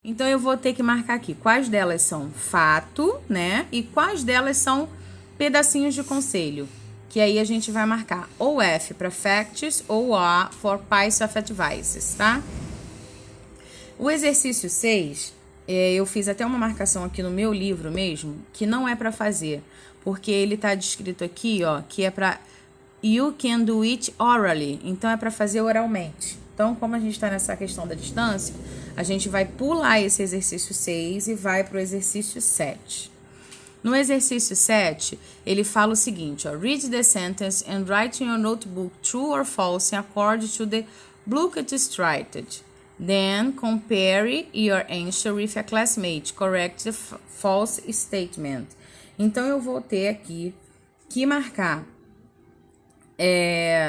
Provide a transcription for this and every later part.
Então, eu vou ter que marcar aqui quais delas são fato, né? E quais delas são pedacinhos de conselho. Que aí a gente vai marcar ou F para facts ou A for piece of advices, tá? O exercício 6, eu fiz até uma marcação aqui no meu livro mesmo, que não é para fazer, porque ele tá descrito aqui, ó, que é para you can do it orally, então é para fazer oralmente. Então, como a gente está nessa questão da distância, a gente vai pular esse exercício 6 e vai para o exercício 7. No exercício 7, ele fala o seguinte, ó, read the sentence and write in your notebook true or false according to the blocked stated. Then compare your answer with a classmate. Correct the false statement. Então, eu vou ter aqui que marcar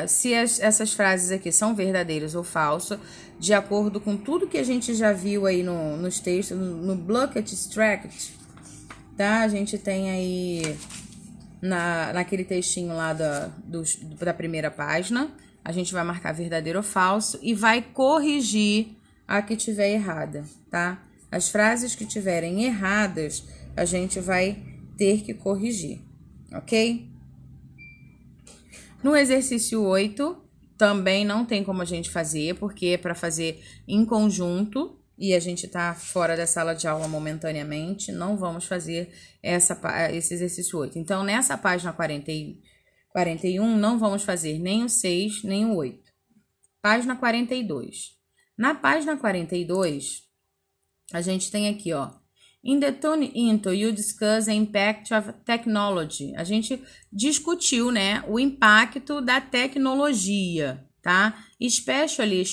se essas frases aqui são verdadeiras ou falsas, de acordo com tudo que a gente já viu aí nos textos, no Blocked Extract, tá? A gente tem aí naquele textinho lá da primeira página, a gente vai marcar verdadeiro ou falso e vai corrigir a que tiver errada, tá? As frases que tiverem erradas, a gente vai ter que corrigir, ok? No exercício 8, também não tem como a gente fazer, porque é para fazer em conjunto e a gente tá fora da sala de aula momentaneamente, não vamos fazer esse exercício 8. Então, nessa página 41, não vamos fazer nem o 6, nem o 8. Página 42. Na página 42, a gente tem aqui, ó, in the tune into, you discuss the impact of technology. A gente discutiu, né, o impacto da tecnologia, tá? Especially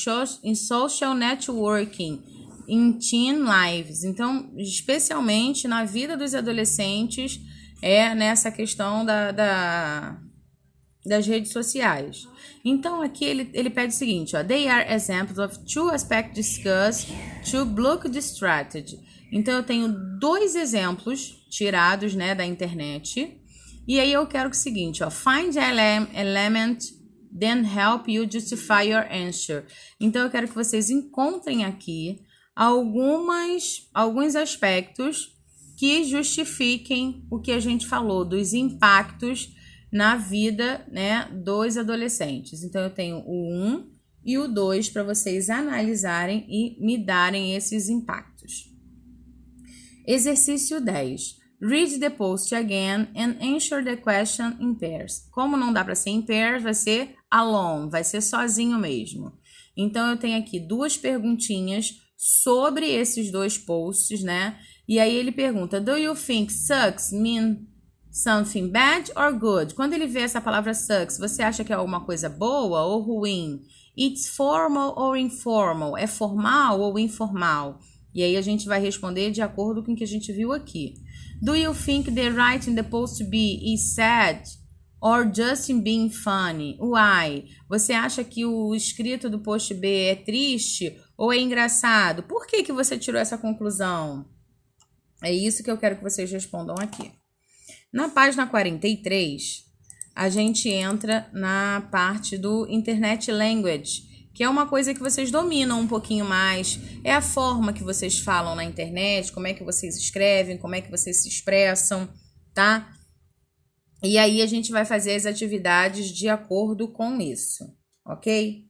in social networking, in teen lives. Então, especialmente na vida dos adolescentes, nessa questão das redes sociais. Então, aqui ele pede o seguinte, ó, they are examples of two aspects discussed to block the strategy. Então, eu tenho 2 exemplos tirados, né, da internet. E aí, eu quero o seguinte, ó, find element, then help you justify your answer. Então, eu quero que vocês encontrem aqui alguns aspectos que justifiquem o que a gente falou, dos impactos na vida, né, dos adolescentes. Então, eu tenho o 1 e o 2 para vocês analisarem e me darem esses impactos. Exercício 10. Read the post again and answer the question in pairs. Como não dá para ser em pairs, vai ser alone, vai ser sozinho mesmo. Então, eu tenho aqui 2 perguntinhas sobre esses 2 posts, né? E aí ele pergunta, do you think sucks mean something bad or good? Quando ele vê essa palavra sucks, você acha que é alguma coisa boa ou ruim? It's formal or informal? É formal ou informal? E aí a gente vai responder de acordo com o que a gente viu aqui. Do you think the writing the post B is sad or just being funny? Why? Você acha que o escrito do post B é triste ou é engraçado? Por que você tirou essa conclusão? É isso que eu quero que vocês respondam aqui. Na página 43, a gente entra na parte do Internet Language, que é uma coisa que vocês dominam um pouquinho mais, é a forma que vocês falam na internet, como é que vocês escrevem, como é que vocês se expressam, tá? E aí a gente vai fazer as atividades de acordo com isso, ok?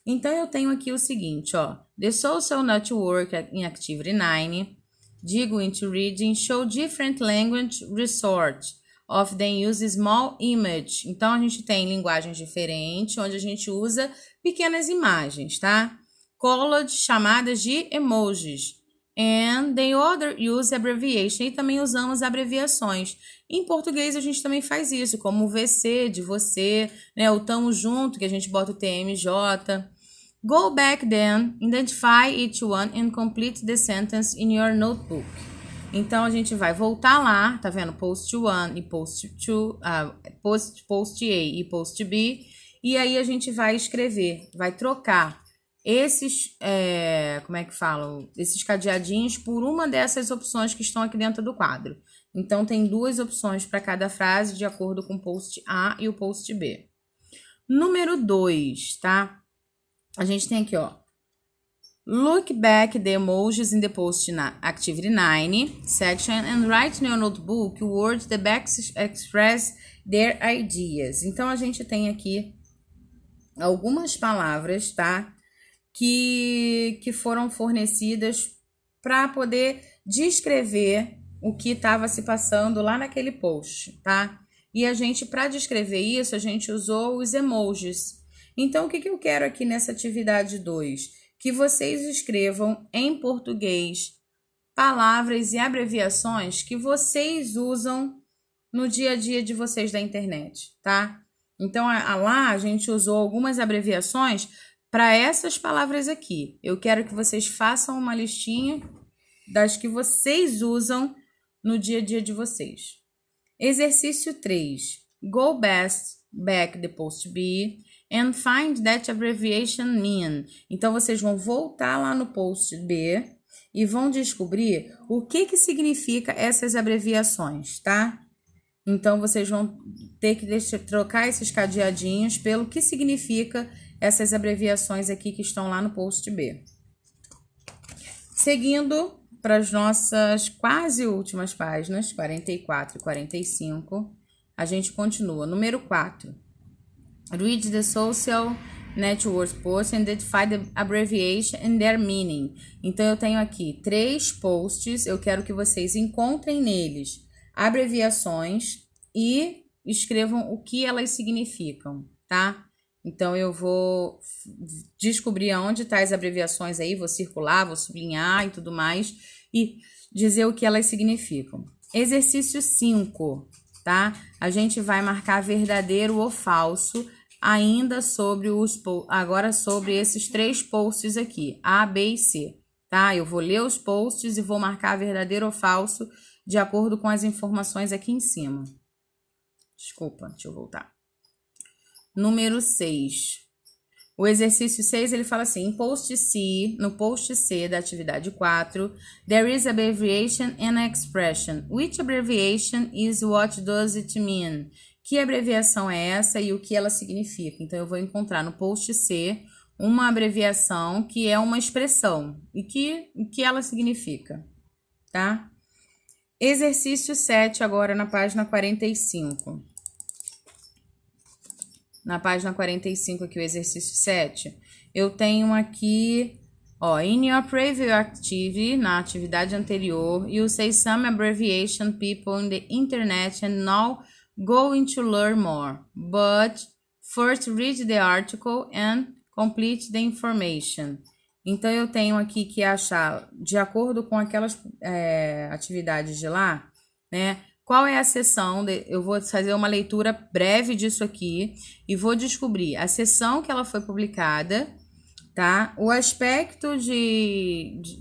Então, eu tenho aqui o seguinte, ó, the social network in activity 9, digo into reading, show different language resource of then use small image. Então, a gente tem linguagens diferentes, onde a gente usa pequenas imagens, tá? Colored, chamadas de emojis. And the other use abbreviation. E também usamos abreviações. Em português, a gente também faz isso, como o VC, de você, né? O tamo junto, que a gente bota o TMJ. Go back then, identify each one and complete the sentence in your notebook. Então, a gente vai voltar lá, tá vendo? Post 1 e post 2, post A e post B. E aí, a gente vai escrever, vai trocar esses, como é que falam? Esses cadeadinhos por uma dessas opções que estão aqui dentro do quadro. Então, tem 2 opções para cada frase, de acordo com o post A e o post B. Número 2, tá? A gente tem aqui, ó. Look back the emojis in the post activity 9 section and write in your notebook words that best express their ideas. Então, a gente tem aqui algumas palavras, tá? Que foram fornecidas para poder descrever o que estava se passando lá naquele post, tá? E a gente, para descrever isso, a gente usou os emojis. Então, o que eu quero aqui nessa atividade 2? Que vocês escrevam em português palavras e abreviações que vocês usam no dia a dia de vocês da internet, tá? Então, lá a gente usou algumas abreviações para essas palavras aqui. Eu quero que vocês façam uma listinha das que vocês usam no dia a dia de vocês. Exercício 3. Go back the post B and find that abbreviation mean. Então, vocês vão voltar lá no post B e vão descobrir o que significa essas abreviações, tá? Então, vocês vão ter que trocar esses cadeadinhos pelo que significa essas abreviações aqui que estão lá no post B. Seguindo para as nossas quase últimas páginas, 44 e 45, a gente continua. Número 4. Read the social networks posts and identify the abbreviation and their meaning. Então, eu tenho aqui 3 posts, eu quero que vocês encontrem neles abreviações e escrevam o que elas significam, tá? Então, eu vou descobrir aonde tá as abreviações aí, vou circular, vou sublinhar e tudo mais, e dizer o que elas significam. Exercício 5, tá? A gente vai marcar verdadeiro ou falso ainda sobre agora sobre esses 3 posts aqui, A, B e C, tá? Eu vou ler os posts e vou marcar verdadeiro ou falso de acordo com as informações aqui em cima. Desculpa, deixa eu voltar. Número 6. O exercício 6, ele fala assim, no post C da atividade 4, there is abbreviation and expression. Which abbreviation is what does it mean? Que abreviação é essa e o que ela significa? Então, eu vou encontrar no post C uma abreviação que é uma expressão e o que ela significa, tá? Exercício 7, agora na página 45. Na página 45 aqui, o exercício 7, eu tenho aqui, ó, in your previous activity, na atividade anterior, you say some abbreviation people in the internet and now going to learn more, but first read the article and complete the information. Então, eu tenho aqui que achar, de acordo com aquelas atividades de lá, né? Qual é a seção, eu vou fazer uma leitura breve disso aqui e vou descobrir a seção que ela foi publicada, tá? O aspecto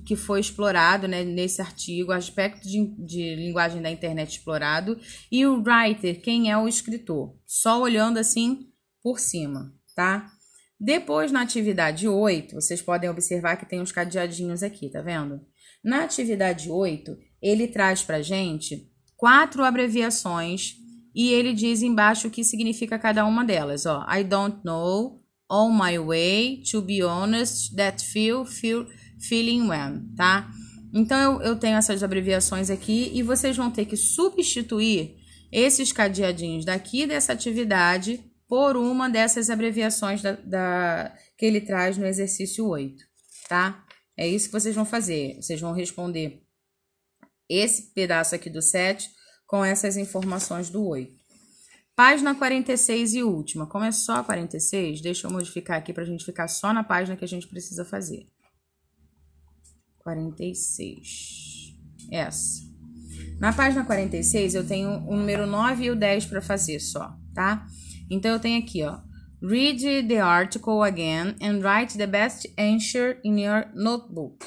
que foi explorado, né, nesse artigo, o aspecto de linguagem da internet explorado e o writer, quem é o escritor, só olhando assim por cima, tá? Depois, na atividade 8, vocês podem observar que tem uns cadeadinhos aqui, tá vendo? Na atividade 8, ele traz pra gente 4 abreviações e ele diz embaixo o que significa cada uma delas, ó. I don't know, on my way, to be honest, that feeling when, tá? Então, eu tenho essas abreviações aqui e vocês vão ter que substituir esses cadeadinhos daqui dessa atividade por uma dessas abreviações que ele traz no exercício 8, tá? É isso que vocês vão fazer. Vocês vão responder esse pedaço aqui do 7 com essas informações do 8. Página 46 e última. Como é só 46, deixa eu modificar aqui para a gente ficar só na página que a gente precisa fazer. 46. Essa. Na página 46, eu tenho o número 9 e o 10 para fazer só, tá? Então, eu tenho aqui, ó. Read the article again and write the best answer in your notebook.